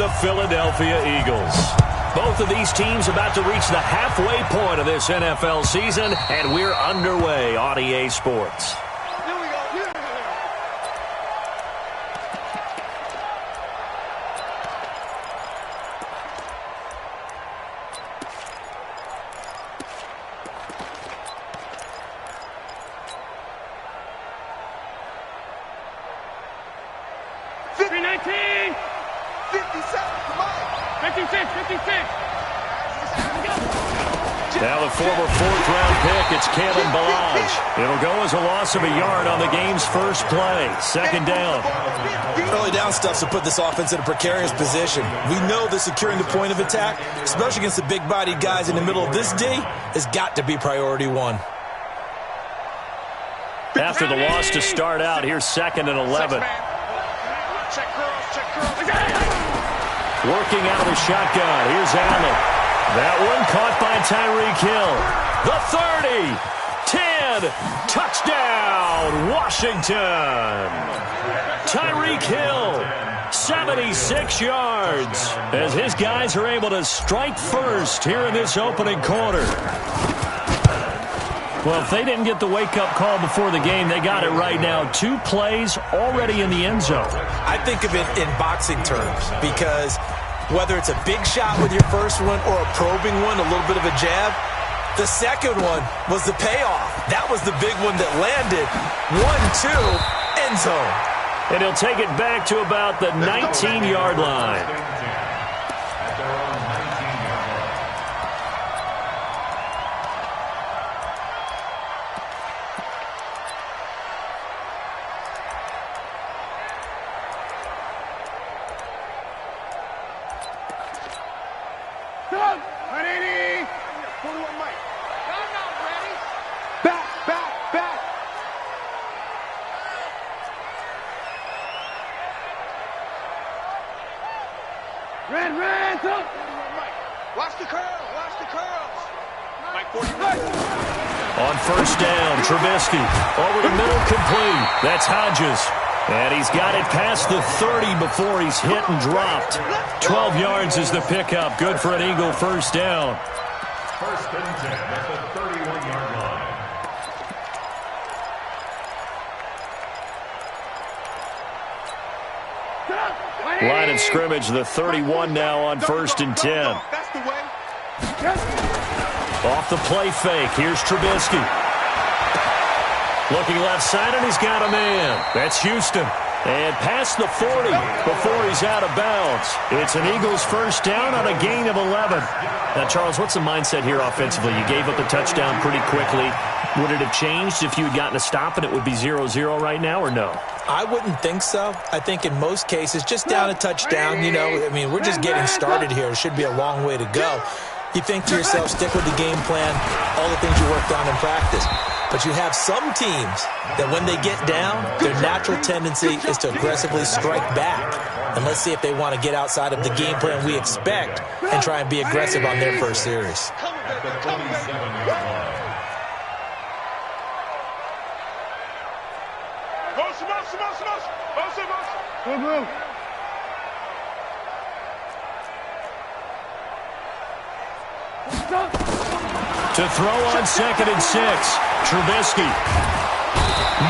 the Philadelphia Eagles. Both of these teams about to reach the halfway point of this NFL season, and we're underway on EA Sports. Now the former fourth-round pick, it's Kalen Ballage. It'll go as a loss of a yard on the game's first play. Second down. Early down stuff to put this offense in a precarious position. We know that securing the point of attack, especially against the big-bodied guys in the middle of this D, has got to be priority one. After the loss to start out, here's 2nd and 11. Working out of the shotgun. Here's Allen. That one caught by Tyreek Hill. The 30, 10, touchdown, Washington. Tyreek Hill, 76 yards, as his guys are able to strike first here in this opening quarter. Well, if they didn't get the wake-up call before the game, they got it right now. 2 plays already in the end zone. I think of it in boxing terms because whether it's a big shot with your first one or a probing one, a little bit of a jab, the second one was the payoff. That was the big one that landed. 1-2, end zone. And he'll take it back to about the 19-yard line. On first down, Trubisky over the middle, complete. That's Hodges. And he's got it past the 30 before he's hit and dropped. 12 yards is the pickup. Good for an Eagle first down. First and 10 at the 31-yard line. Line of scrimmage, the 31 now on first and 10. That's the way. Off the play fake, here's Trubisky. Looking left side, and he's got a man. That's Houston. And past the 40 before he's out of bounds. It's an Eagles first down on a gain of 11. Now, Charles, what's the mindset here offensively? You gave up a touchdown pretty quickly. Would it have changed if you had gotten a stop and it would be 0-0 right now, or no? I wouldn't think so. I think in most cases, just down a touchdown, you know, I mean, we're just getting started here. It should be a long way to go. You think to yourself, stick with the game plan, all the things you worked on in practice. But you have some teams that when they get down, their natural tendency is to aggressively strike back. And let's see if they want to get outside of the game plan we expect and try and be aggressive on their first series. At the 47-yard line. To throw on 2nd and 6, Trubisky.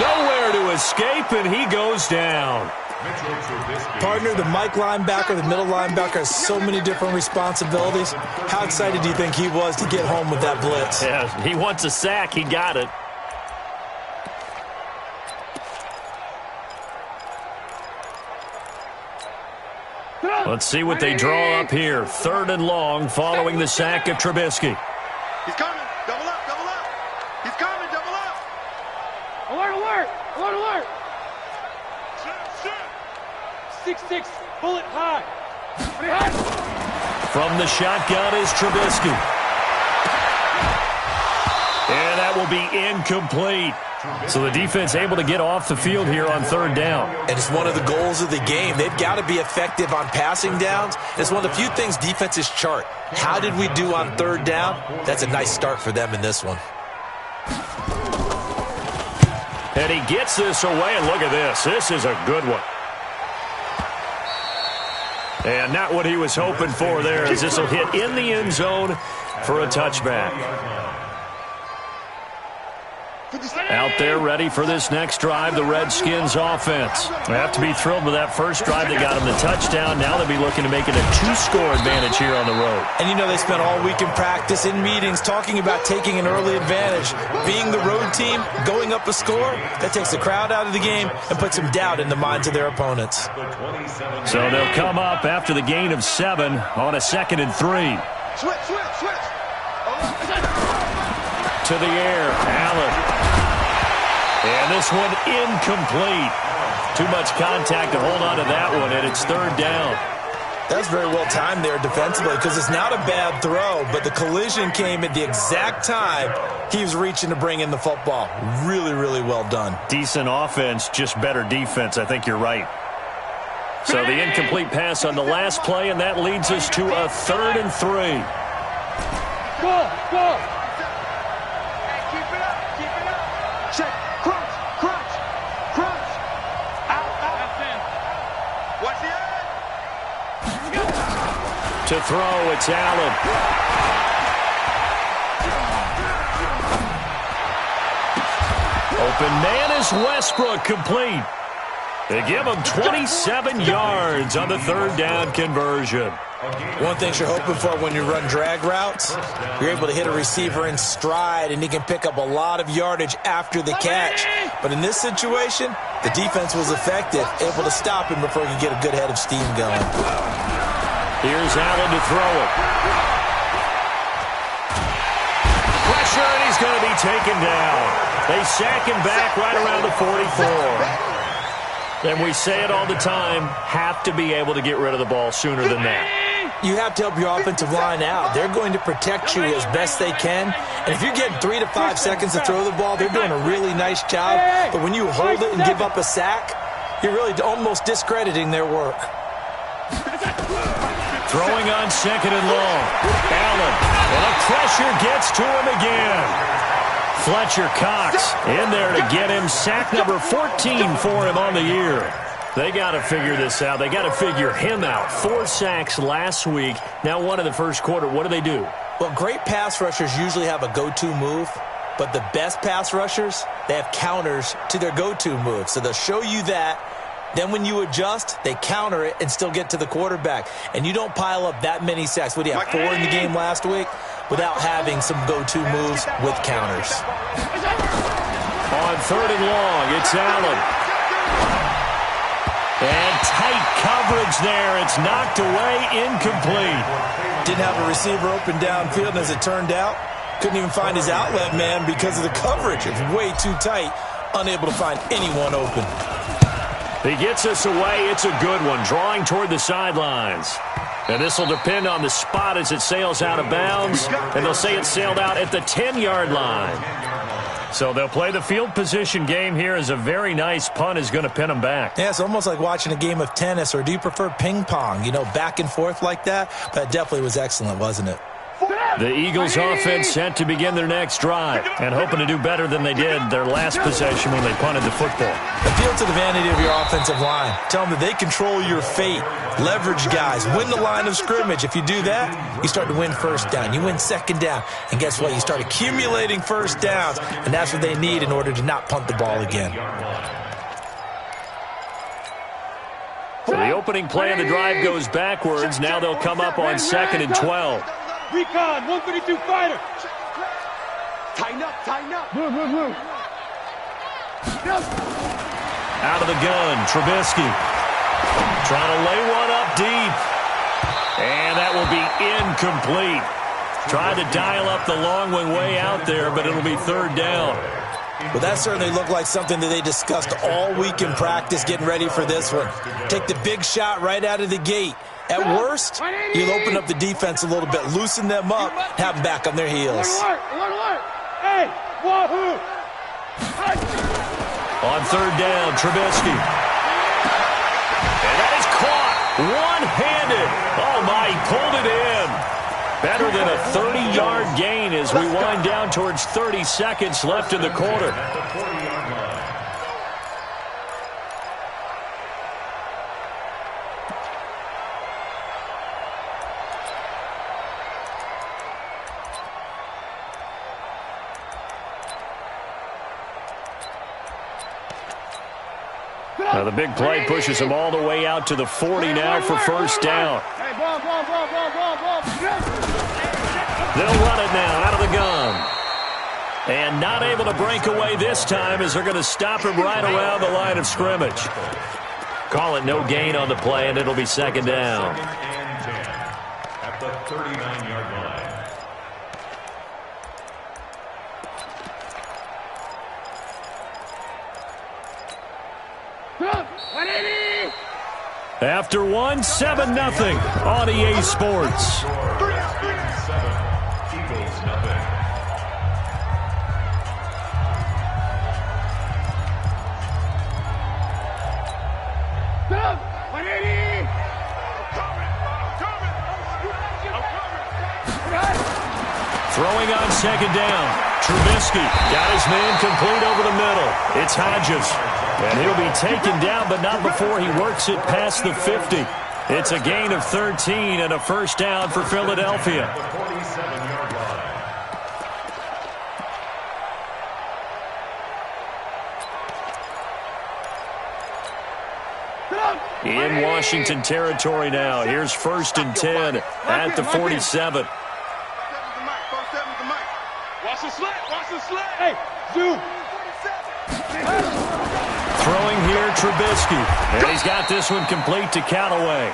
Nowhere to escape, and he goes down. Partner, the Mike linebacker, the middle linebacker has so many different responsibilities. How excited do you think he was to get home with that blitz? Yeah, he wants a sack. He got it. Let's see what they draw up here. 3rd and long following the sack of Trubisky. He's coming. Double up, double up. He's coming, double up. Alert, alert, alert, alert. Shit. 6-6, bullet high. Pretty high. From the shotgun is Trubisky. And that will be incomplete. So the defense able to get off the field here on 3rd down. And it's one of the goals of the game. They've got to be effective on passing downs. It's one of the few things defenses chart. How did we do on 3rd down? That's a nice start for them in this one. And he gets this away, and look at this. This is a good one. And not what he was hoping for there, as this will hit in the end zone for a touchback. Out there ready for this next drive, the Redskins offense. They have to be thrilled with that first drive that got them the touchdown. Now they'll be looking to make it a 2-score advantage here on the road. And you know they spent all week in practice, in meetings, talking about taking an early advantage. Being the road team, going up a score, that takes the crowd out of the game and puts some doubt in the minds of their opponents. So they'll come up after the gain of 7 on a 2nd and 3. Switch. To the air, Allen. And this one incomplete. Too much contact to hold on to that one, and it's 3rd down. That's very well timed there defensively, because it's not a bad throw, but the collision came at the exact time he was reaching to bring in the football. Really, really well done. Decent offense, just better defense. I think you're right. So the incomplete pass on the last play, and that leads us to a 3rd and 3. Go! Keep it up. Check. Crunch. Out. Watch the end. To throw, it's Allen. Open man is Westbrook, complete. They give him 27 yards on the 3rd down conversion. One thing you're hoping for when you run drag routes, you're able to hit a receiver in stride, and he can pick up a lot of yardage after the catch. But in this situation, the defense was effective, able to stop him before he could get a good head of steam going. Here's Allen to throw it. Pressure, and he's going to be taken down. They sack him back right around the 44. And we say it all the time, have to be able to get rid of the ball sooner than that. You have to help your offensive line out. They're going to protect you as best they can. And if you're getting 3 to 5 seconds to throw the ball, they're doing a really nice job. But when you hold it and give up a sack, you're really almost discrediting their work. Throwing on 2nd and long. Allen. And the pressure gets to him again. Fletcher Cox in there to get him. Sack number 14 for him on the year. They got to figure this out. They got to figure him out. 4 sacks last week. Now 1 in the first quarter. What do? Well, great pass rushers usually have a go-to move, but the best pass rushers, they have counters to their go-to move. So they'll show you that. Then when you adjust, they counter it and still get to the quarterback. And you don't pile up that many sacks. What do you have, 4 in the game last week? Without having some go-to moves with counters. On 3rd and long, it's Allen. And tight coverage there. It's knocked away, incomplete. Didn't have a receiver open downfield, and as it turned out, couldn't even find his outlet man because of the coverage. It's way too tight, unable to find anyone open. He gets us away. It's a good one, drawing toward the sidelines. And this will depend on the spot as it sails out of bounds. And they'll say it sailed out at the 10-yard line. So they'll play the field position game here as a very nice punt is going to pin them back. Yeah, it's almost like watching a game of tennis, or do you prefer ping pong? You know, back and forth like that? But it definitely was excellent, wasn't it? The Eagles offense set to begin their next drive and hoping to do better than they did their last possession when they punted the football. Appeal to the vanity of your offensive line. Tell them that they control your fate. Leverage guys. Win the line of scrimmage. If you do that, you start to win 1st down. You win 2nd down. And guess what? You start accumulating 1st downs. And that's what they need in order to not punt the ball again. So the opening play of the drive goes backwards. Now they'll come up on 2nd and 12. Recon, 132 fighter. Tighten up. Move. Out of the gun, Trubisky. Trying to lay one up deep. And that will be incomplete. Tried to dial up the long one way out there, but it'll be 3rd down. Well, that certainly looked like something that they discussed all week in practice getting ready for this one. Take the big shot right out of the gate. At worst, you'll open up the defense a little bit, loosen them up, have them back on their heels. Alert. Hey, wahoo! On 3rd down, Trubisky. And that is caught one-handed. Oh, my, he pulled it in. Better than a 30-yard gain as we wind down towards 30 seconds left in the quarter. Now the big play pushes him all the way out to the 40 now for first down. They'll run it now out of the gun. And not able to break away this time as they're going to stop him right around the line of scrimmage. Call it no gain on the play, and it'll be second down. At the 39-yard line. After one, 7-0 on EA Sports. 7, Eagles nothing. Throwing on second down. Trubisky got his man complete over the middle. It's Hodges. And he'll be taken down, but not before he works it past the 50. It's a gain of 13 and a first down for Philadelphia. The 47-yard line. In Washington territory now. Here's first and 10 at the 47. Watch the slant. Watch the slant. Hey, zoom. Throwing here, Trubisky. And he's got this one complete to Callaway.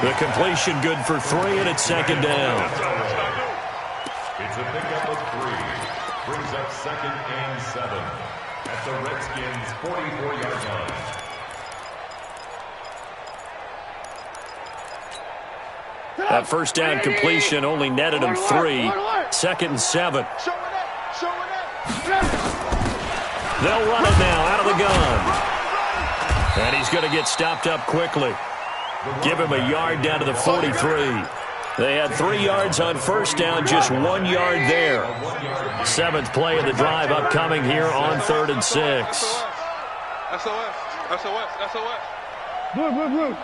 The completion good for 3, and it's second down. It's a pickup of 3. Brings up second and 7. At the Redskins' 44-yard line. That first down completion only netted him 3. Second and 7. They'll run it now out of the gun. And he's going to get stopped up quickly. Give him a yard down to the 43. They had 3 yards on first down, just 1 yard there. 7th play of the drive upcoming here on 3rd and 6. SOS. SOS. SOS. Blue, blue, blue.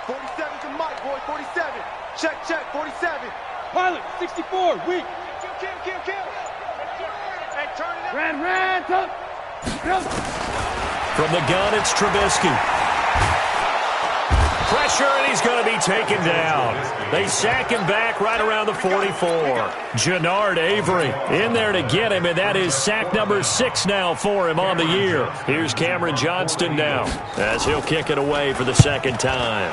47 to Mike, boy. 47. Check, check. 47. Pilot, 64, weak. Kill. Hey, turn it up. Ran, tuck. From the gun, it's Trubisky. Pressure, and he's going to be taken down. They sack him back right around the 44. Jannard Avery in there to get him, and that is sack number 6 now for him on the year. Here's Cameron Johnston now as he'll kick it away for the second time.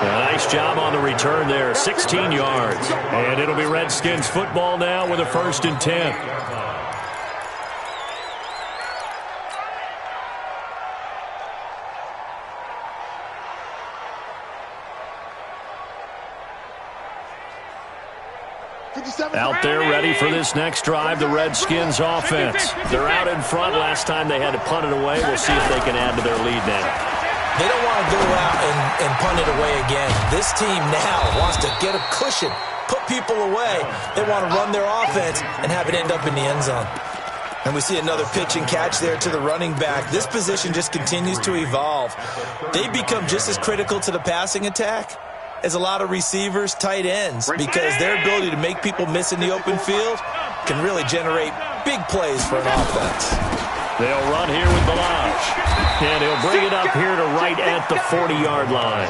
Nice job on the return there, 16 yards. And it'll be Redskins football now with a 1st and 10. Out there ready for this next drive, the Redskins offense. They're out in front. Last time they had to punt it away. We'll see if they can add to their lead now. They don't want to go out and punt it away again. This team now wants to get a cushion, put people away. They want to run their offense and have it end up in the end zone. And we see another pitch and catch there to the running back. This position just continues to evolve. They become just as critical to the passing attack as a lot of receivers, tight ends, because their ability to make people miss in the open field can really generate big plays for an offense. They'll run here with Balazs. And he'll bring it up here to right at the 40-yard line.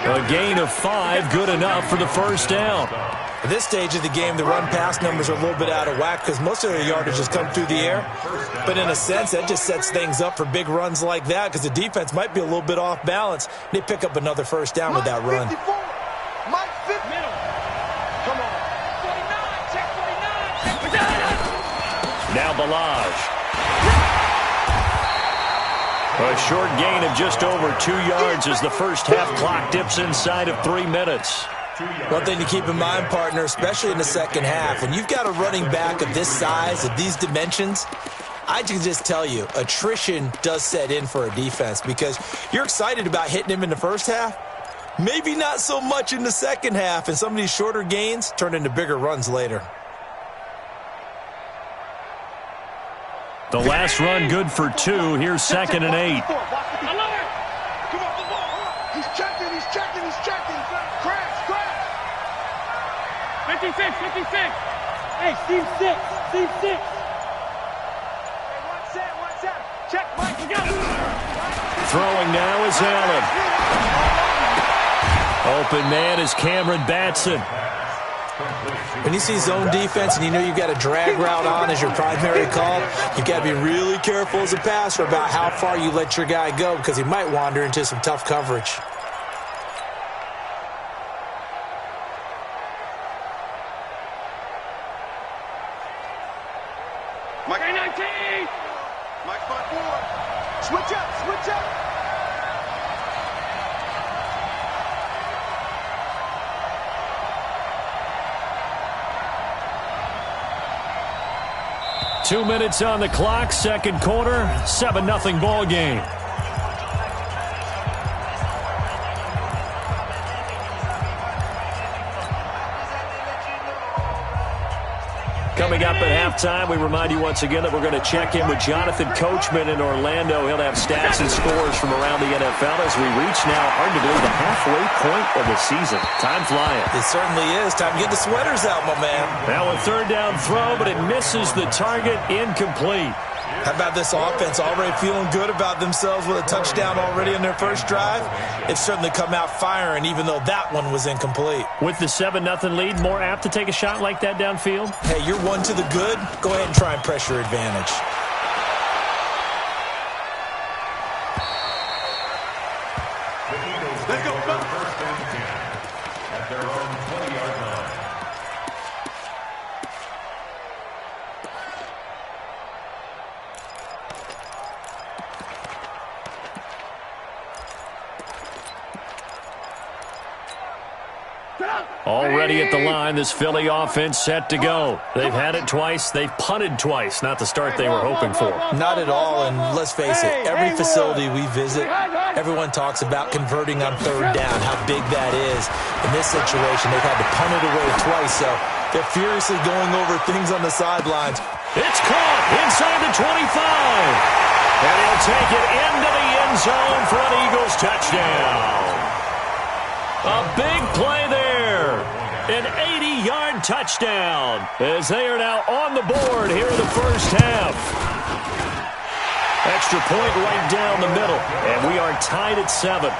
A gain of 5, good enough for the first down. At this stage of the game, the run-pass numbers are a little bit out of whack because most of their yardage has come through the air. But in a sense, that just sets things up for big runs like that because the defense might be a little bit off balance. They pick up another first down with that run. Mike 50. Come on. 49. Check 49. Now Balazs. A short gain of just over 2 yards as the first half clock dips inside of 3 minutes. One thing to keep in mind, partner, especially in the second half, when you've got a running back of this size, of these dimensions, I can just tell you, attrition does set in for a defense because you're excited about hitting him in the first half. Maybe not so much in the second half, and some of these shorter gains turn into bigger runs later. The last run good for 2. Here's 2nd and 8. He's checking. Crash. 56. Hey, Steve 6. Hey, one set. Check, Mike, we got it. Throwing now is Allen. Open man is Cameron Batson. When you see zone defense and you know you've got a drag route on as your primary call, you've got to be really careful as a passer about how far you let your guy go because he might wander into some tough coverage. Mike 19. Mike spot 4. Switch up. 2 minutes on the clock, second quarter, 7-0 ball game. Coming up at halftime, we remind you once again that we're going to check in with Jonathan Coachman in Orlando. He'll have stats and scores from around the NFL as we reach now, hard to believe, the halfway point of the season. Time flying. It certainly is. Time to get the sweaters out, my man. Now a third down throw, but it misses the target, incomplete. How about this offense already feeling good about themselves with a touchdown already in their first drive? It's certainly come out firing, even though that one was incomplete. With the 7-0 lead, more apt to take a shot like that downfield? Hey, you're one to the good. Go ahead and try and pressure advantage. Let's go. First and 10 at their own 20-yard line. Already at the line, this Philly offense set to go. They've had it twice. They've punted twice. Not the start they were hoping for. Not at all, and let's face it, every facility we visit, everyone talks about converting on third down, how big that is. In this situation, they've had to punt it away twice, so they're furiously going over things on the sidelines. It's caught inside the 25. And he'll take it into the end zone for an Eagles touchdown. A big play there. An 80-yard touchdown as they are now on the board here in the first half. Extra point right down the middle, and we are tied at 7.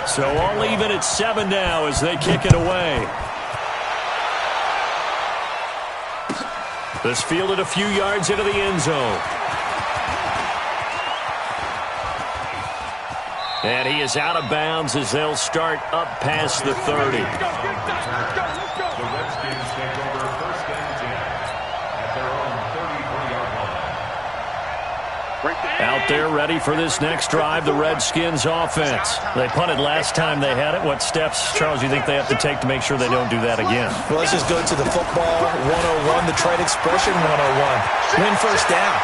So all even at 7 now as they kick it away. This fielded a few yards into the end zone. And he is out of bounds as they'll start up past the 30. The Redskins take over first and 10 at their own 33-yard line. Out there ready for this next drive, the Redskins offense. They punted last time they had it. What steps, Charles, you think they have to take to make sure they don't do that again? Well, let's just go to the football 101, the trade expression 101. Win first down.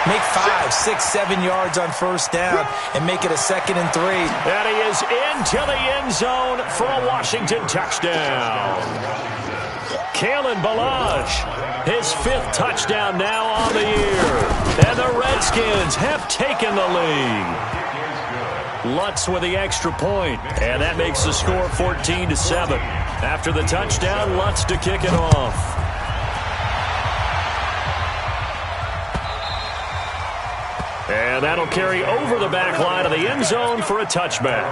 Make 5, 6, 7 yards on first down and make it a 2nd and 3. And he is into the end zone for a Washington touchdown. Kalen Ballage, his 5th touchdown now on the year. And the Redskins have taken the lead. Lutz with the extra point, and that makes the score 14-7. After the touchdown, Lutz to kick it off. And that'll carry over the back line of the end zone for a touchback.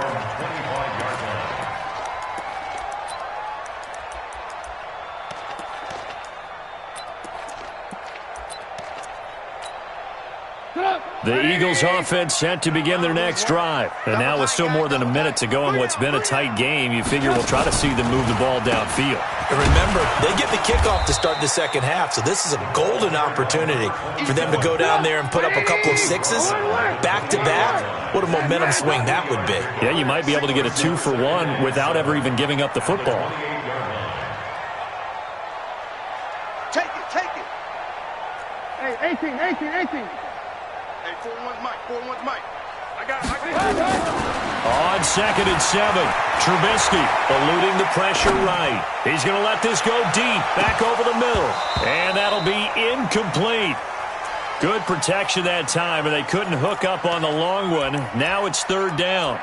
The Eagles offense set to begin their next drive. And now with still more than a minute to go in what's been a tight game, you figure we'll try to see them move the ball downfield. And remember, they get the kickoff to start the second half, so this is a golden opportunity for them to go down there and put up a couple of 6s back-to-back. What a momentum swing that would be. Yeah, you might be able to get a 2-for-1 without ever even giving up the football. Take it. Hey, 18. Hey, 4-1's Mike. I got it. On 2nd and 7, Trubisky eluding the pressure right. He's going to let this go deep, back over the middle. And that'll be incomplete. Good protection that time, and they couldn't hook up on the long one. Now it's third down.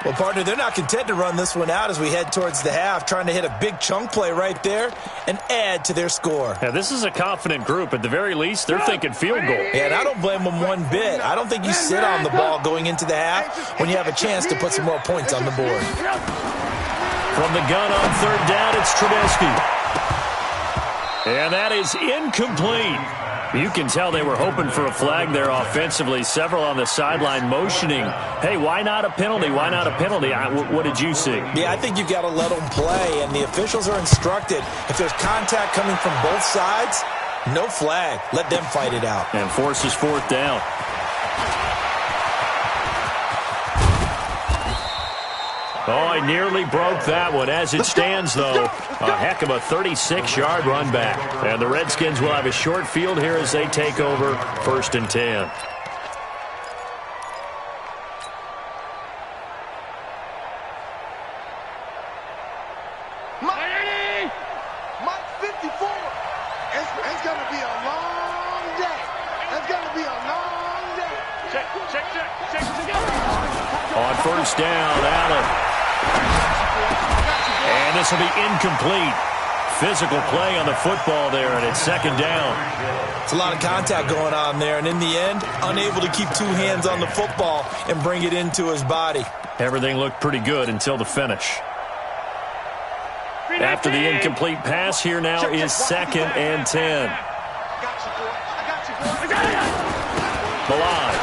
Well, partner, they're not content to run this one out as we head towards the half, trying to hit a big chunk play right there and add to their score. Yeah, this is a confident group. At the very least, they're thinking field goal. Yeah, and I don't blame them one bit. I don't think you sit on the ball going into the half when you have a chance to put some more points on the board. From the gun on third down, it's Trubisky. And that is incomplete. You can tell they were hoping for a flag there offensively. Several on the sideline motioning, hey, why not a penalty? Why not a penalty? What did you see? Yeah, I think you've got to let them play, and the officials are instructed. If there's contact coming from both sides, no flag. Let them fight it out. And forces fourth down. Oh, I nearly broke that one. As it stands, though, a heck of a 36-yard run back. And the Redskins will have a short field here as they take over 1st and 10. Mike 54. It's going to be a long day. It's going to be a long day. Check. On first down, Allen. And this will be incomplete. Physical play on the football there, and it's second down. It's a lot of contact going on there, and in the end, unable to keep two hands on the football and bring it into his body. Everything looked pretty good until the finish. After the incomplete pass, here now is 2nd and 10. Balaj.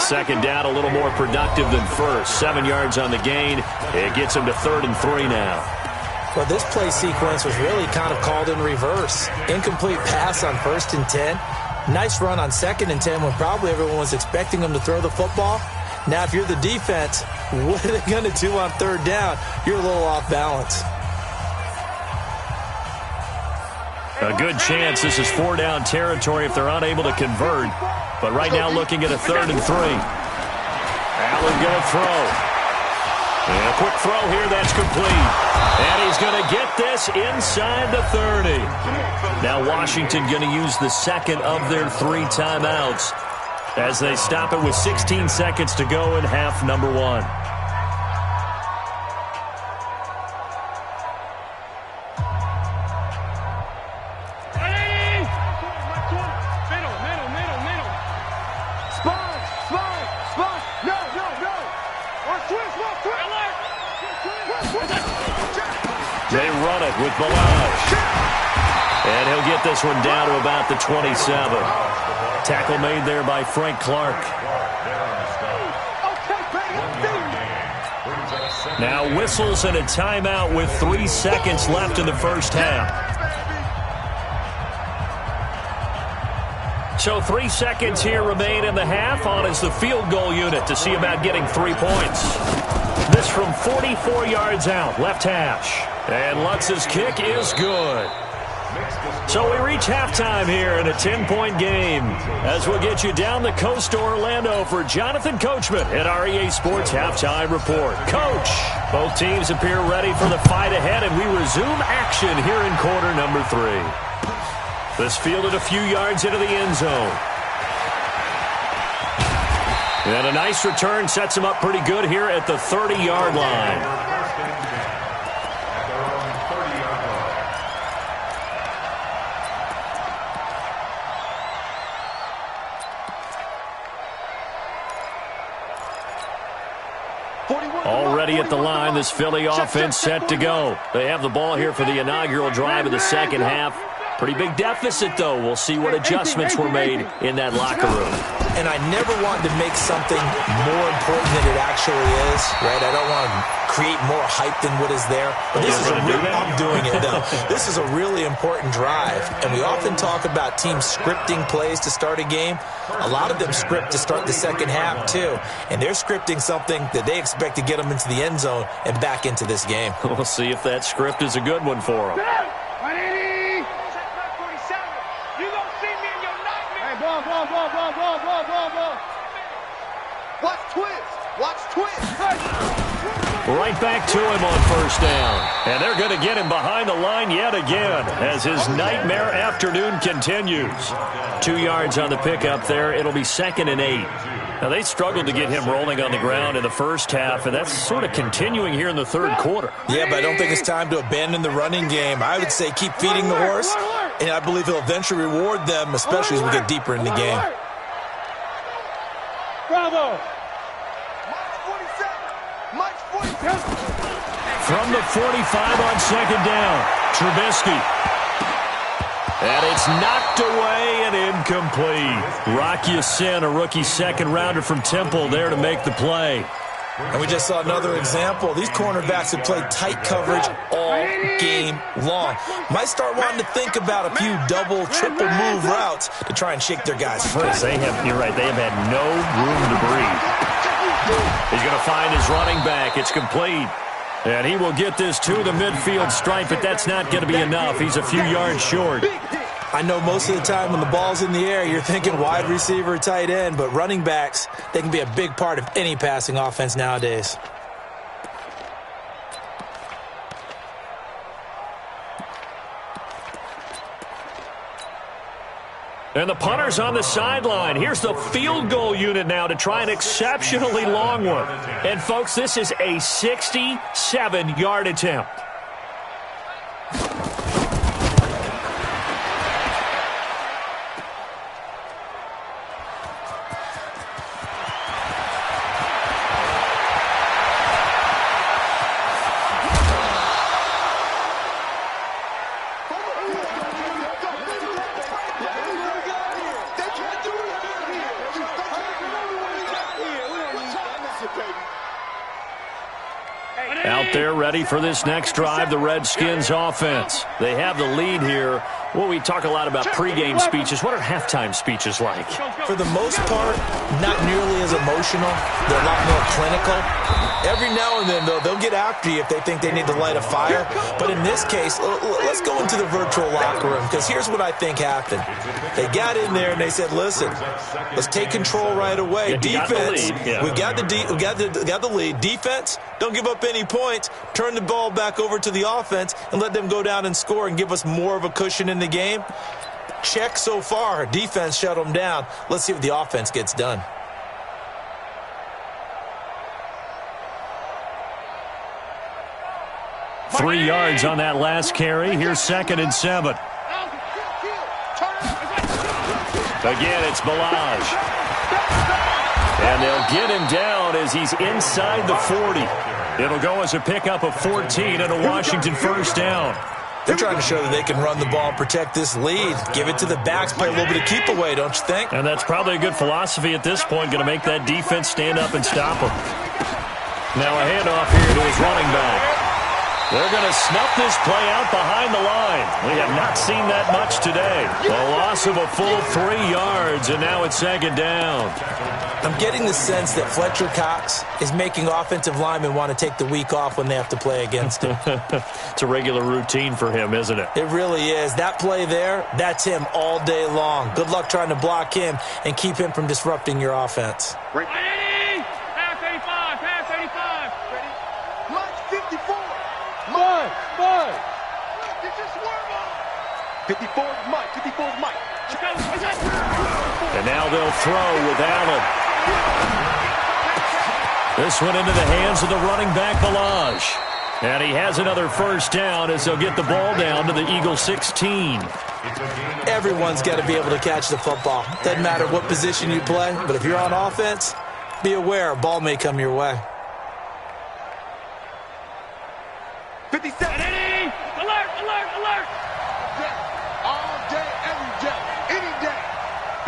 Second down, a little more productive than first. 7 yards on the gain. It gets him to 3rd and 3 now. Well, this play sequence was really kind of called in reverse. Incomplete pass on 1st and 10. Nice run on 2nd and 10 when probably everyone was expecting him to throw the football. Now, if you're the defense, what are they going to do on 3rd down? You're a little off balance. A good chance this is 4-down territory if they're unable to convert. But right now looking at a 3rd and 3. Allen going to throw. And a quick throw here, that's complete. And he's going to get this inside the 30. Now Washington going to use the second of their 3 timeouts as they stop it with 16 seconds to go in half number 1. They run it with Balaj. And he'll get this one down to about the 27. Tackle made there by Frank Clark. Now whistles and a timeout with 3 seconds left in the first half. So 3 seconds here remain in the half. On is the field goal unit to see about getting 3 points. This from 44 yards out, left hash. And Lutz's kick is good. So we reach halftime here in a 10-point game as we'll get you down the coast to Orlando for Jonathan Coachman at our EA Sports Halftime Report. Coach, both teams appear ready for the fight ahead, and we resume action here in quarter number 3. This fielded a few yards into the end zone. And a nice return sets him up pretty good here at the 30-yard line. Already at the line, this Philly offense set to go. They have the ball here for the inaugural drive of the second half. Pretty big deficit, though. We'll see what adjustments were made in that locker room. And I never wanted to make something more important than it actually is, right? I don't want to create more hype than what is there. But this is I'm doing it, though. This is a really important drive. And we often talk about teams scripting plays to start a game. A lot of them script to start the second half, too. And they're scripting something that they expect to get them into the end zone and back into this game. We'll see if that script is a good one for them. Watch twist. Right back to him on first down. And they're going to get him behind the line yet again as his nightmare afternoon continues. 2 yards on the pickup there. It'll be 2nd and 8. Now, they struggled to get him rolling on the ground in the first half, and that's sort of continuing here in the third quarter. Yeah, but I don't think it's time to abandon the running game. I would say keep feeding the horse, and I believe he'll eventually reward them, especially as we get deeper in the game. Bravo! From the 45 on 2nd down, Trubisky. And it's knocked away and incomplete. Rocky Sin, a rookie 2nd-rounder from Temple, there to make the play. And we just saw another example. These cornerbacks have played tight coverage all game long. Might start wanting to think about a few double, triple move routes to try and shake their guys free. You're right, they have had no room to breathe. He's going to find his running back. It's complete. And he will get this to the midfield stripe, but that's not going to be enough. He's a few yards short. I know most of the time when the ball's in the air, you're thinking wide receiver, tight end, but running backs, they can be a big part of any passing offense nowadays. And the punter's on the sideline. Here's the field goal unit now to try an exceptionally long one. And, folks, this is a 67-yard attempt. Out there ready for this next drive, the Redskins offense. They have the lead here. Well, we talk a lot about pregame speeches. What are halftime speeches like? For the most part, not nearly as emotional. They're a lot more clinical. Every now and then, though, they'll get after you if they think they need to light a fire. But in this case, let's go into the virtual locker room, because here's what I think happened. They got in there and they said, listen, let's take control right away. Defense, we've got the lead. Defense, don't give up any points. Turn the ball back over to the offense and let them go down and score and give us more of a cushion in the game. Check so far. Defense shut them down. Let's see if the offense gets done. Three yards on that last carry. Here's 2nd and 7. Again, it's Balaj. And they'll get him down as he's inside the 40. It'll go as a pickup of 14 and a Washington first down. They're trying to show that they can run the ball and protect this lead. Give it to the backs, play a little bit of keep away, don't you think? And that's probably a good philosophy at this point, going to make that defense stand up and stop them. Now a handoff here to his running back. They're going to snuff this play out behind the line. We have not seen that much today. A loss of a full 3 yards, and now it's 2nd down. I'm getting the sense that Fletcher Cox is making offensive linemen want to take the week off when they have to play against him. It's a regular routine for him, isn't it? It really is. That play there, that's him all day long. Good luck trying to block him and keep him from disrupting your offense. Ready? Pass 85, pass 85. Ready? March 54. Mud. This is Swerve. 54 is Mike. 54 is Mike. Let's go. And now they'll throw with Allen. This one into the hands of the running back, Balaj. And he has another first down as they'll get the ball down to the Eagle 16. Everyone's got to be able to catch the football. Doesn't matter what position you play, but if you're on offense, be aware a ball may come your way. 57. Alert. All day, every day, any day.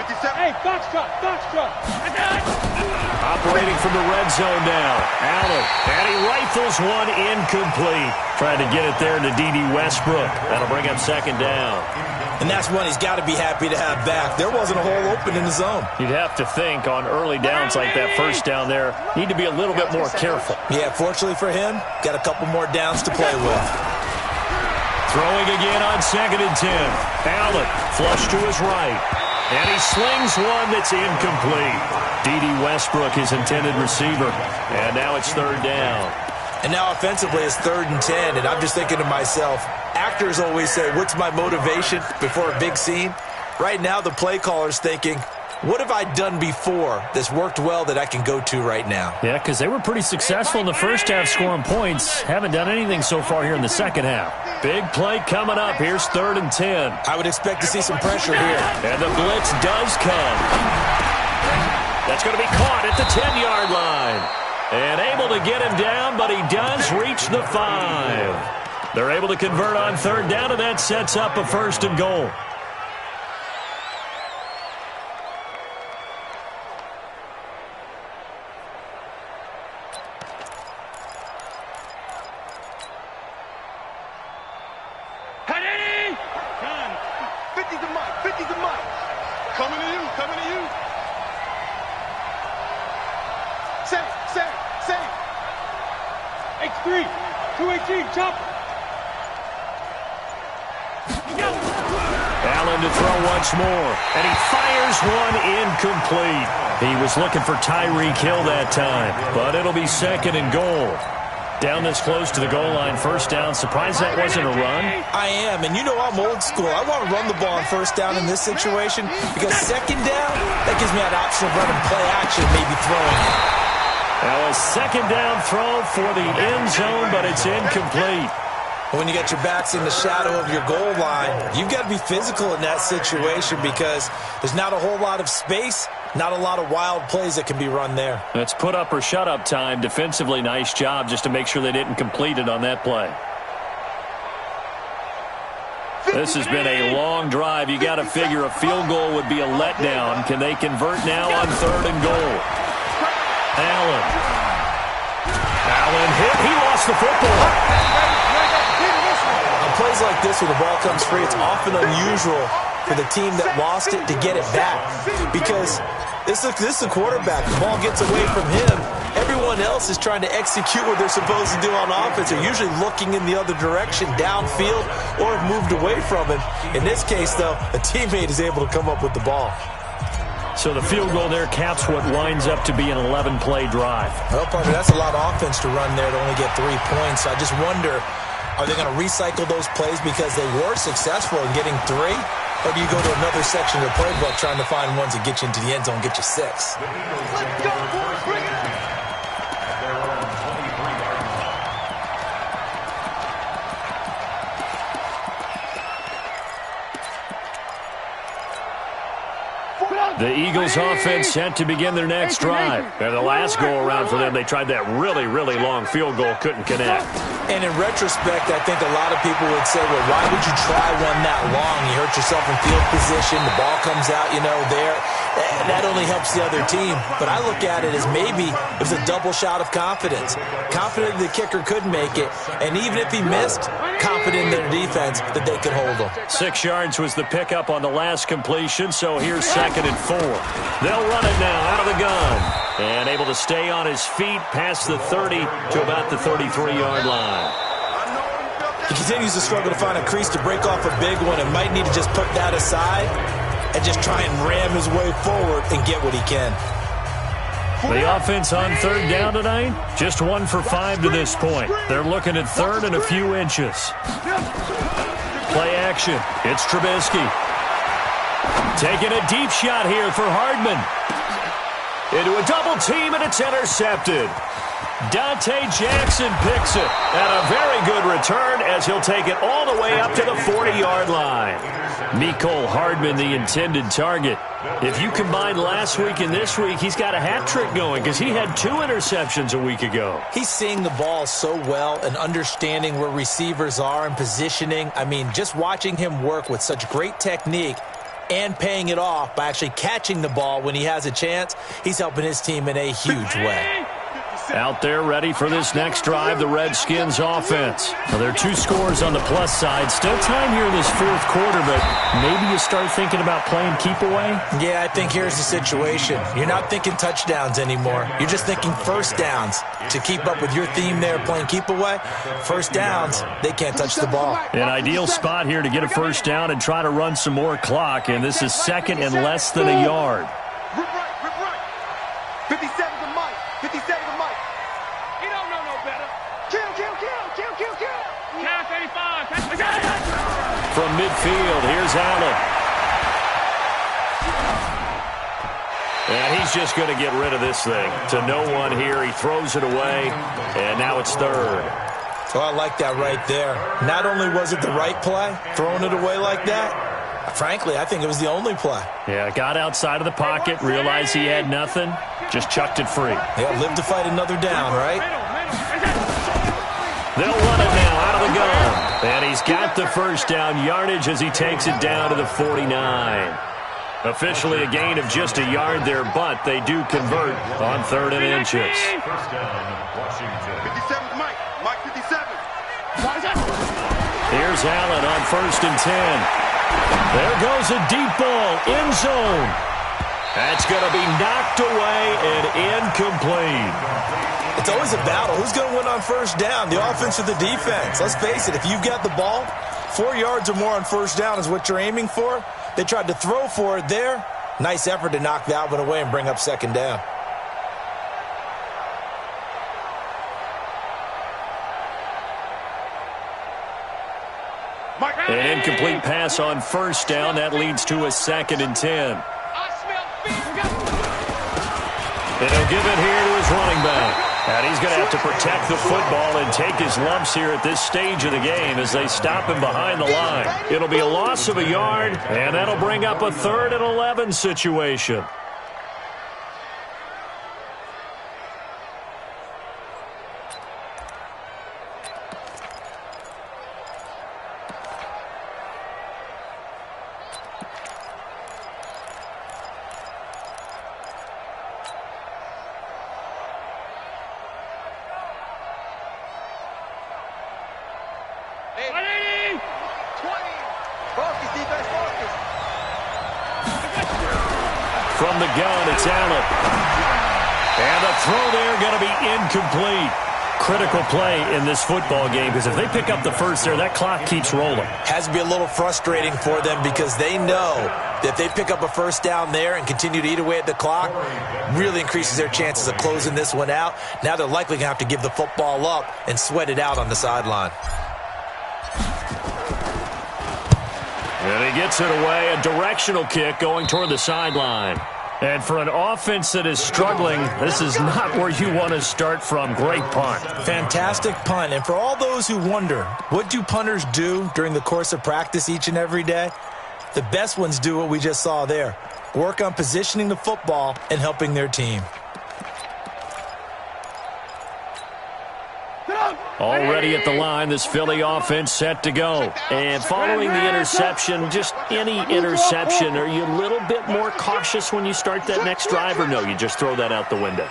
57. Hey, Foxtrot. Operating from the red zone now. Allen. And he rifles one incomplete. Trying to get it there to D.D. Westbrook. That'll bring up 2nd down. And that's one he's got to be happy to have back. There wasn't a hole open in the zone. You'd have to think on early downs like that first down there, need to be a little bit more careful. Yeah, fortunately for him, got a couple more downs to play with. Throwing again on 2nd and 10. Allen flush to his right. And he slings one that's incomplete. D.D. Westbrook, his intended receiver. And now it's 3rd down. And now offensively it's 3rd and 10, and I'm just thinking to myself, actors always say, what's my motivation before a big scene? Right now the play caller's thinking, what have I done before that's worked well that I can go to right now? Yeah, because they were pretty successful in the first half scoring points. Haven't done anything so far here in the second half. Big play coming up. Here's 3rd and 10. I would expect to see some pressure here. And the blitz does come. That's going to be caught at the 10-yard line. And able to get him down, but he does reach the 5. They're able to convert on 3rd down, and that sets up a 1st and goal. X3, 218, chop. Allen to throw once more, and he fires one incomplete. He was looking for Tyreek Hill that time, but it'll be 2nd and goal. Down this close to the goal line, 1st down. Surprised that wasn't a run? I am, and you know I'm old school. I want to run the ball on 1st down in this situation because 2nd down, that gives me that option of running play action, maybe throwing it. Now a 2nd down throw for the end zone, but it's incomplete. When you get your backs in the shadow of your goal line, you've got to be physical in that situation because there's not a whole lot of space, not a lot of wild plays that can be run there. It's put up or shut up time. Defensively, nice job just to make sure they didn't complete it on that play. This has been a long drive. You got to figure a field goal would be a letdown. Can they convert now on 3rd and goal? Allen hit. He lost the football. On plays like this where the ball comes free, it's often unusual for the team that lost it to get it back because this is a quarterback. The ball gets away from him. Everyone else is trying to execute what they're supposed to do on offense. They're usually looking in the other direction, downfield, or have moved away from him. In this case, though, a teammate is able to come up with the ball. So the field goal there caps what winds up to be an 11-play drive. Well, partner, that's a lot of offense to run there to only get 3 points. I just wonder, are they going to recycle those plays because they were successful in getting 3? Or do you go to another section of the playbook trying to find ones that get you into the end zone and get you 6? Let's go, boys. Bring it on. The Eagles offense set to begin their next drive. And the last go-around for them, they tried that really, really long field goal, couldn't connect. And in retrospect, I think a lot of people would say, well, why would you try one that long? You hurt yourself in field position. The ball comes out, there. That only helps the other team. But I look at it as maybe it was a double shot of confidence. Confident the kicker could make it. And even if he missed, confident in their defense that they could hold him. 6 yards was the pickup on the last completion, so here's 2nd and 4. They'll run it now out of the gun. And able to stay on his feet past the 30 to about the 33-yard line. He continues to struggle to find a crease to break off a big one and might need to just put that aside and just try and ram his way forward and get what he can. The offense on 3rd down tonight, just 1 for 5 to this point. They're looking at 3rd and a few inches. Play action. It's Trubisky. Taking a deep shot here for Hardman. Into a double team, and it's intercepted. Dante Jackson picks it. And a very good return as he'll take it all the way up to the 40-yard line. Mecole Hardman, the intended target. If you combine last week and this week, he's got a hat trick going because he had 2 interceptions a week ago. He's seeing the ball so well and understanding where receivers are and positioning. I mean, just watching him work with such great technique and paying it off by actually catching the ball when he has a chance, he's helping his team in a huge way. Out there ready for this next drive, the Redskins offense. Now, there are 2 scores on the plus side. Still time here in this 4th quarter, but maybe you start thinking about playing keep away? Yeah, I think here's the situation. You're not thinking touchdowns anymore. You're just thinking 1st downs. To keep up with your theme there, playing keep away, 1st downs, they can't touch the ball. An ideal spot here to get a 1st down and try to run some more clock, and this is 2nd and less than a yard. Rip right. 57 to Mike. 57 to Mike. He don't know no better. Kill. From midfield, here's Allen. And he's just going to get rid of this thing. To no one here. He throws it away, and now it's third. So I like that right there. Not only was it the right play, throwing it away like that, frankly, I think it was the only play. Yeah, got outside of the pocket, realized he had nothing, just chucked it free. Yeah, live to fight another down, right? They'll run it now out of the gun. And he's got the first down yardage as he takes it down to the 49. Officially a gain of just a yard there, but they do convert on 3rd and inches. First down, Washington. 57's Mike. Mike 57. Here's Allen on 1st and 10. There goes a deep ball, end zone. That's going to be knocked away and incomplete. It's always a battle. Who's going to win on 1st down, the offense or the defense? Let's face it, if you've got the ball, 4 yards or more on 1st down is what you're aiming for. They tried to throw for it there. Nice effort to knock that one away and bring up 2nd down. An incomplete pass on 1st down. That leads to a 2nd and 10. And he'll give it here to his running back. And he's going to have to protect the football and take his lumps here at this stage of the game as they stop him behind the line. It'll be a loss of a yard, and that'll bring up a 3rd and 11 situation. From the gun, it's Allen. And the throw there going to be incomplete. Critical play in this football game because if they pick up the first there, that clock keeps rolling. Has to be a little frustrating for them because they know that if they pick up a 1st down there and continue to eat away at the clock, really increases their chances of closing this one out. Now they're likely going to have to give the football up and sweat it out on the sideline. And he gets it away, a directional kick going toward the sideline. And for an offense that is struggling, this is not where you want to start from. Great punt. Fantastic punt. And for all those who wonder, what do punters do during the course of practice each and every day? The best ones do what we just saw there. Work on positioning the football and helping their team. Already at the line, this Philly offense set to go. And following the interception, just any interception, are you a little bit more cautious when you start that next drive, or no, you just throw that out the window?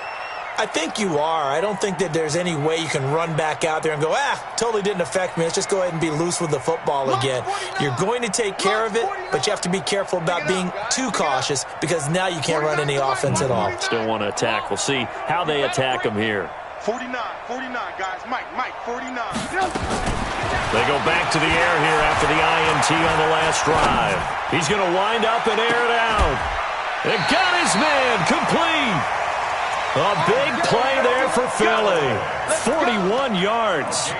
I think you are. I don't think that there's any way you can run back out there and go, totally didn't affect me. Let's just go ahead and be loose with the football again. You're going to take care of it, but you have to be careful about being too cautious because now you can't run any offense at all. Still want to attack. We'll see how they attack them here. 49, guys. Mike, 49. They go back to the air here after the INT on the last drive. He's going to wind up and air it out. It got his man complete. A big play there for Philly. 41 yards.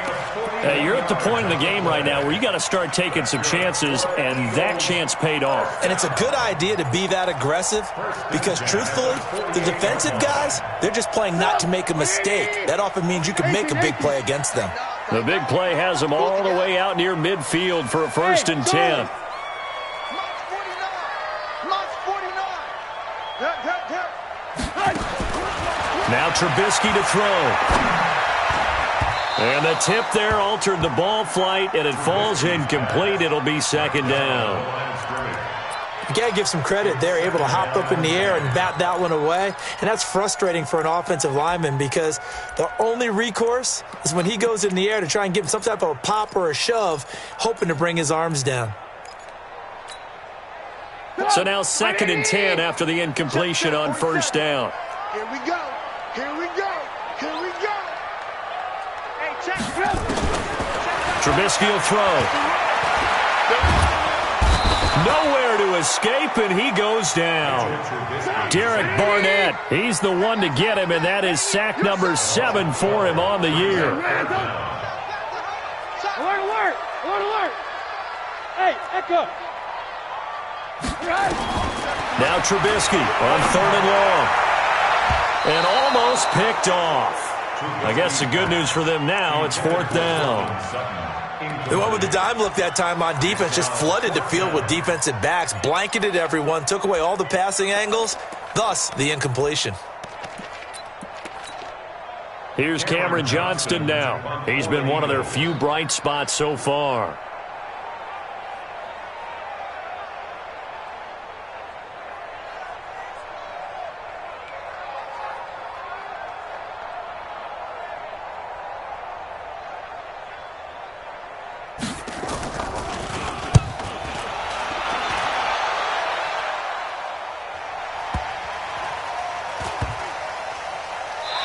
Hey, you're at the point in the game right now where you got to start taking some chances, and that chance paid off. And it's a good idea to be that aggressive because, truthfully, the defensive guys, they're just playing not to make a mistake. That often means you can make a big play against them. The big play has them all the way out near midfield for a 1st and 10. Now Trubisky to throw. And the tip there altered the ball flight, and it falls incomplete. It'll be 2nd down. You got to give some credit. They're able to hop up in the air and bat that one away. And that's frustrating for an offensive lineman because the only recourse is when he goes in the air to try and give him some type of a pop or a shove, hoping to bring his arms down. So now 2nd and 10 after the incompletion on 1st down. Here we go. Trubisky will throw. Nowhere to escape, and he goes down. Derek Barnett, he's the one to get him, and that is sack number 7 for him on the year. Alert, alert! Hey, Echo! Now Trubisky on 3rd and long. And almost picked off. I guess the good news for them now, it's 4th down. They went with the dime look that time on defense, just flooded the field with defensive backs, blanketed everyone, took away all the passing angles, thus the incompletion. Here's Cameron Johnston now. He's been one of their few bright spots so far.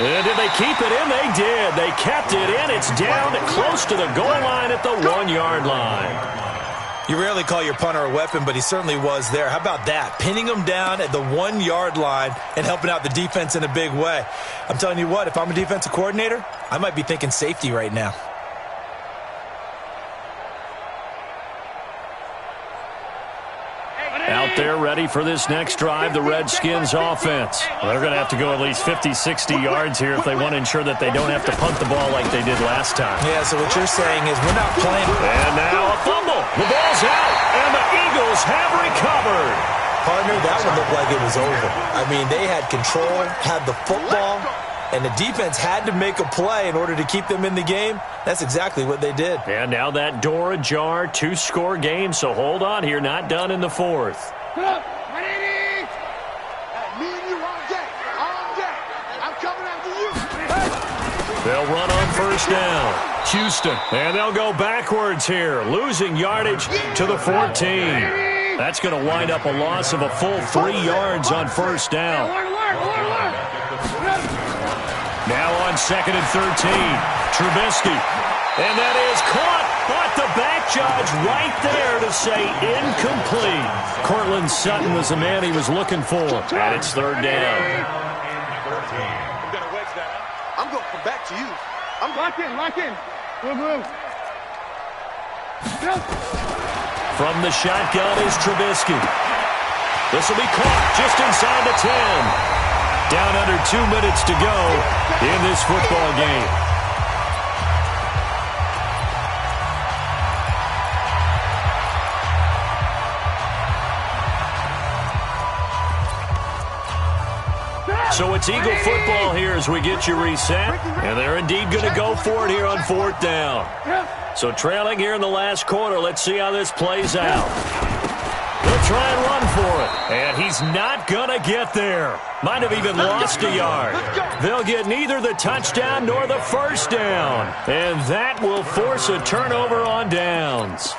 And did they keep it in? They did. They kept it in. It's down close to the goal line at the 1-yard line. You rarely call your punter a weapon, but he certainly was there. How about that? Pinning him down at the 1-yard line and helping out the defense in a big way. I'm telling you what, if I'm a defensive coordinator, I might be thinking safety right now. Out there ready for this next drive, the Redskins offense. Well, they're going to have to go at least 50, 60 yards here if they want to ensure that they don't have to punt the ball like they did last time. Yeah, so what you're saying is we're not playing. And now a fumble. The ball's out, and the Eagles have recovered. Partner, that one looked like it was over. I mean, they had control, had the football, and the defense had to make a play in order to keep them in the game. That's exactly what they did. And now that door ajar, 2-score game, so hold on here, not done in the 4th. Me and you all day. All day. I'm coming after you. They'll run on 1st down. Houston, and they'll go backwards here, losing yardage to the 14. That's going to wind up a loss of a full 3 yards on 1st down. Now on 2nd and 13, Trubisky. And that is caught, but the back judge right there to say incomplete. Cortland Sutton was the man he was looking for, and it's 3rd down. I'm going to come back to you. I'm lock in, lock in. Move. From the shotgun is Trubisky. This will be caught just inside the 10. Down under 2 minutes to go in this football game. So it's Eagle football here as we get you reset. And they're indeed going to go for it here on 4th down. So trailing here in the last quarter, let's see how this plays out. They'll try and run for it. And he's not going to get there. Might have even lost a yard. They'll get neither the touchdown nor the 1st down. And that will force a turnover on downs.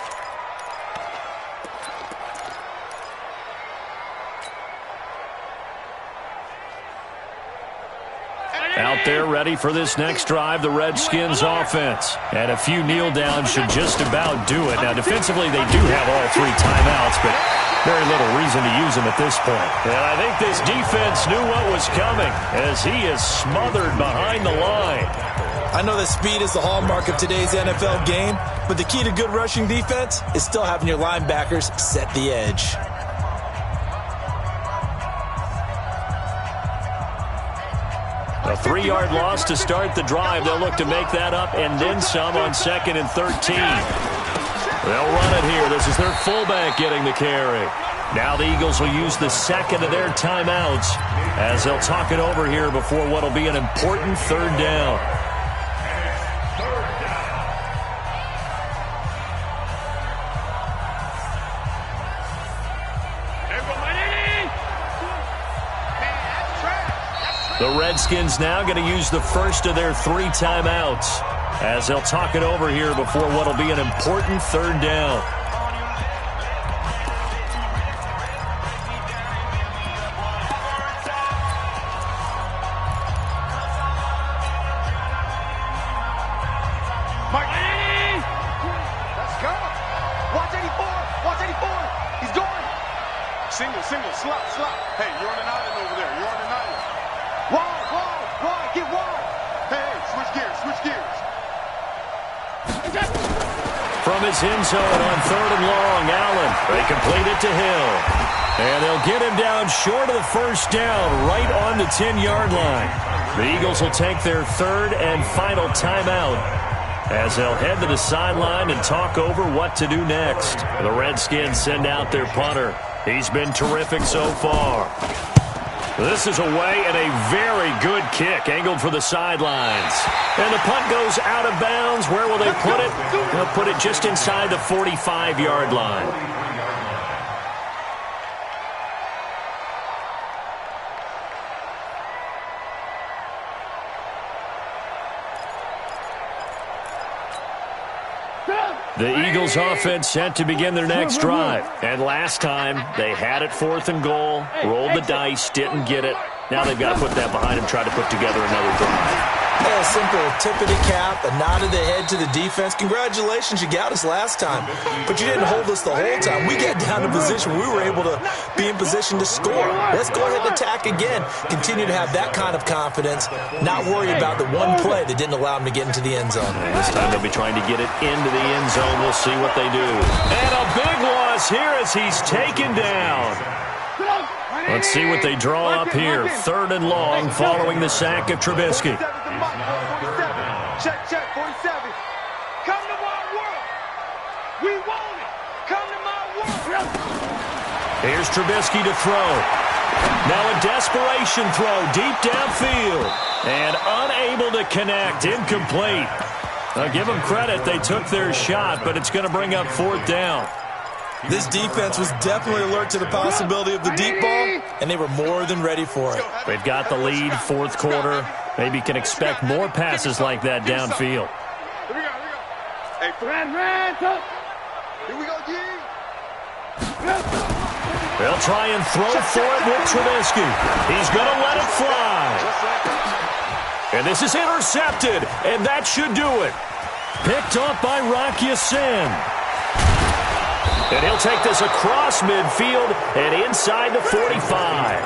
Out there ready for this next drive, the Redskins offense. And a few kneel downs should just about do it. Now, defensively, they do have all 3 timeouts, but very little reason to use them at this point. And I think this defense knew what was coming as he is smothered behind the line. I know that speed is the hallmark of today's NFL game, but the key to good rushing defense is still having your linebackers set the edge. A 3-yard loss to start the drive. They'll look to make that up and then some on 2nd and 13. They'll run it here. This is their fullback getting the carry. Now the Eagles will use the second of their timeouts as they'll talk it over here before what will be an important 3rd down. The Redskins now going to use the first of their 3 timeouts as they'll talk it over here before what will be an important 3rd down. Let's go. Watch 84. Watch 84. He's going. Single, slot. Hey, you're on an island over there. You're on an island. Wide, get wide. Hey, switch gears. from his end zone on 3rd and long. Allen, they complete it to Hill. And they'll get him down short of the first down, right on the 10-yard line. The Eagles will take their 3rd and final timeout as they'll head to the sideline and talk over what to do next. The Redskins send out their punter. He's been terrific so far. This is away and a very good kick, angled for the sidelines. And the punt goes out of bounds. Where will they put it? They'll put it just inside the 45-yard line. The Eagles offense set to begin their next drive. And last time, they had it 4th and goal, rolled the dice, didn't get it. Now they've got to put that behind them, try to put together another drive. A simple tip of the cap, a nod of the head to the defense. Congratulations, you got us last time. But you didn't hold us the whole time. We got down to position. We were able to be in position to score. Let's go ahead and attack again. Continue to have that kind of confidence, not worry about the one play that didn't allow them to get into the end zone. And this time they'll be trying to get it into the end zone. We'll see what they do. And a big loss here as he's taken down. Let's see what they draw up here. 3rd and long following the sack of Trubisky. Check, 47. Come to my world. We want it. Come to my world. Here's Trubisky to throw. Now a desperation throw deep downfield. And unable to connect. Incomplete. I'll give them credit. They took their shot, but it's going to bring up 4th down. This defense was definitely alert to the possibility of the deep ball, and they were more than ready for it. They've got the lead, 4th quarter. Maybe can expect more passes like that downfield. Here we go. Hey, here we go, G. They'll try and throw for it with Trubisky. He's going to let it fly. And this is intercepted, and that should do it. Picked off by Rock Ya-Sin. And he'll take this across midfield and inside the 45.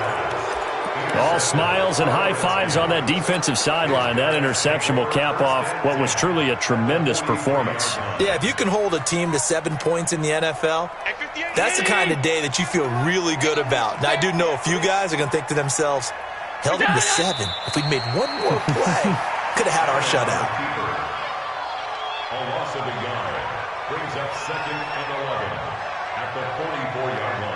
All smiles and high fives on that defensive sideline. That interception will cap off what was truly a tremendous performance. Yeah, if you can hold a team to 7 points in the NFL, that's the kind of day that you feel really good about. Now, I do know a few guys are going to think to themselves, held them to 7. If we'd made one more play, could have had our shutout. A loss of a yard brings up 2nd and 11 at the 44-yard line.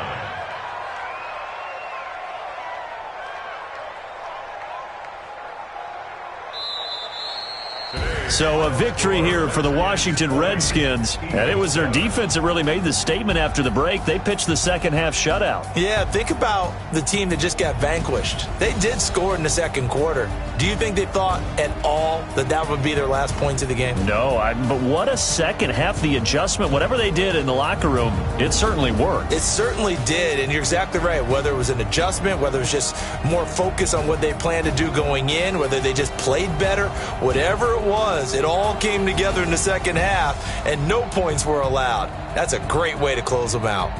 So a victory here for the Washington Redskins. And it was their defense that really made the statement after the break. They pitched the second half shutout. Yeah, think about the team that just got vanquished. They did score in the 2nd quarter. Do you think they thought at all that that would be their last points of the game? No, but what a second half. The adjustment, whatever they did in the locker room, it certainly worked. It certainly did, and you're exactly right. Whether it was an adjustment, whether it was just more focus on what they planned to do going in, whether they just played better, whatever it was, it all came together in the second half, and no points were allowed. That's a great way to close them out.